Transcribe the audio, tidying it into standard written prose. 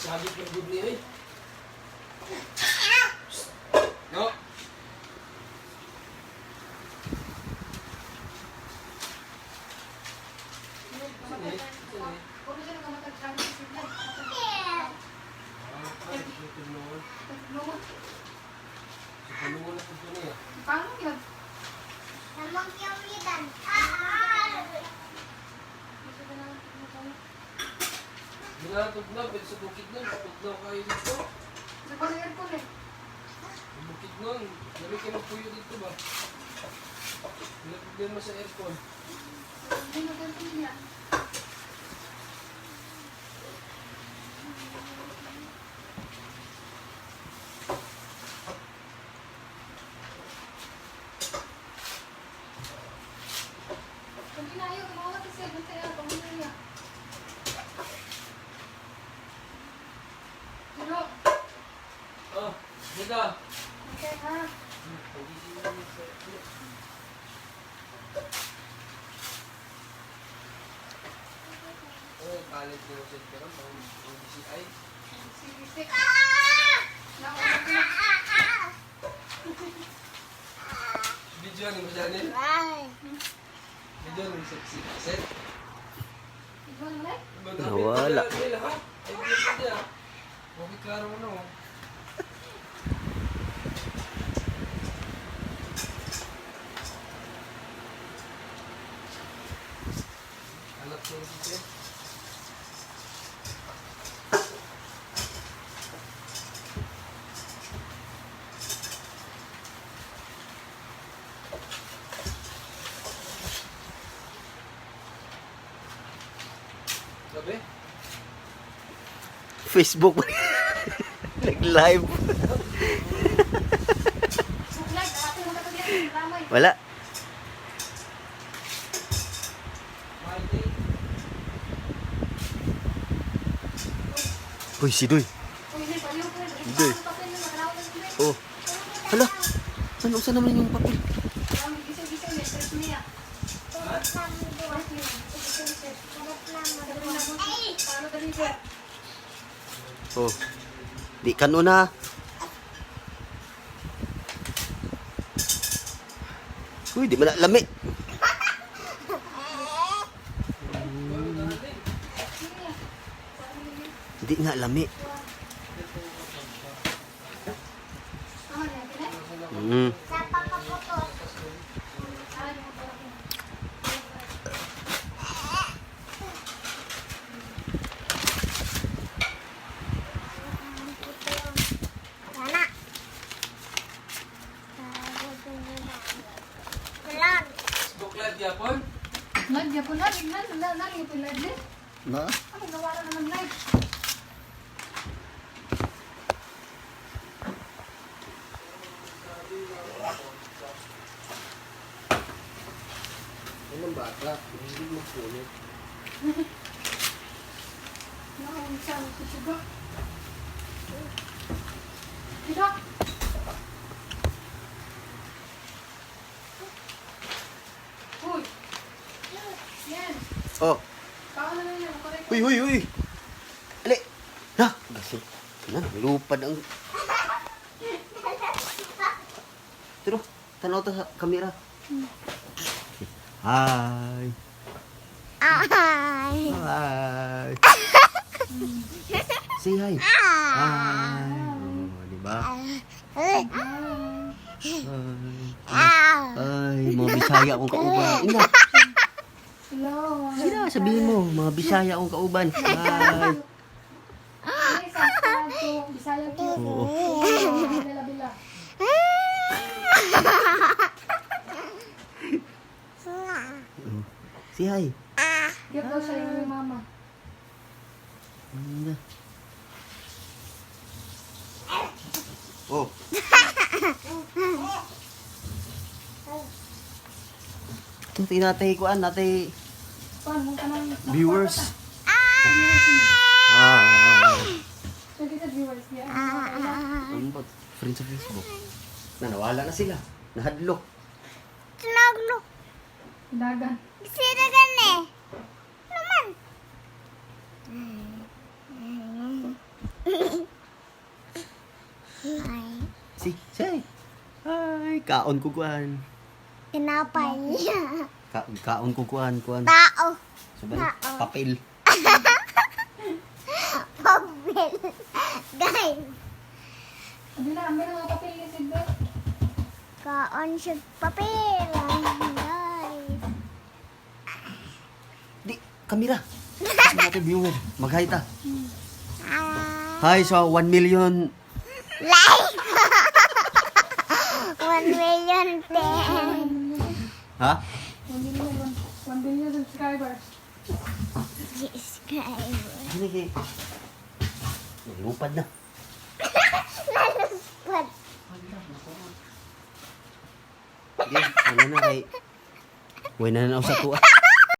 Sakit yung good niya eh. No. Paano yun? Ginatugnaw, pero sa bukid nun, patugnaw kayo dito. Sa pag-air ko eh. Sa bukid nun, dami kayo magpuyo dito ba? Pinatugnaw mo sa aircon. Hindi na ganito niya. Kung kinayo, kumawag kasi, bantay ako, kumawag niya. Ano? Oh, dito. Okay, ha? Oh, kalit mo sa pero pang DCI. Sinisik. Nakuha ko na. Video ni mo dyan eh. Video ni sexy set. Iba na lang? Nawala. Ay, lahat. Ay, video niya. Okay, klaro mo na oh. Anak ko rin siya. Sabi? Facebook. Nag-live. Suglay, ako mo na ito yan. Ramay. Wala. Friday. Uy, si Doy. Uy, hindi, paliw ko rin. Hindi. Papel na, nakalaw na sila. Oh. Hala. Ano sa naman yung papel? Ramay, gising-gising, may stress niya. Paano ka dito? Oh. Di kano na. Uy, di man na lami. Di nga lami. Mm. Facebook live yapon? Live ya po na, biglan, nalagi po live din. Na? Ano, nawala na ng live. Anong bata? Hindi mo punit. Ang saan, susuga. Dito. Uy. Yan. Oh. Paano na yan? Correct. Uy, uy, uy. Ali. Na. Gasol. Na, lupad ang... Tiro, tanaw ta sa kamera. Hi. Hi. Say hi. Hi. Oh, diba? Hi. Ay, mga Bisaya akong kauban. Ina, Hello. sila sabihin mo, mga Bisaya akong kauban. Hi. Ay, sa Bisaya po. Oo. Bila-bila. Say hi. Cute daw siya yung mama. Ina. Oh. Ito, tinatay ko natay Paano mo ka nang... viewers. So, kita viewers niya. Ano ba? Friends sa Facebook. Na nawala na sila. Nahadlok. lo. Dagan. Sino gani? Naman. Ay, Say. Ay, kaon ko kuan. tinapay niya. Kaon ko kuan. Tao. Sabay, Tao. papel. Papel. Guys, Sabi na, may mga papel ni Sidbe. kaon siya papel. Guys. Di, kamera. Sa natin viewer. Mag-hi ta. Ah, Hi, so 1 million. like. 1,000,010. Ha? 1 billion subscribers. Subscriber. Hindi kay... Lupad na. Naluspad. Hindi, ano na kay... Huwag na na ako sa tuwa.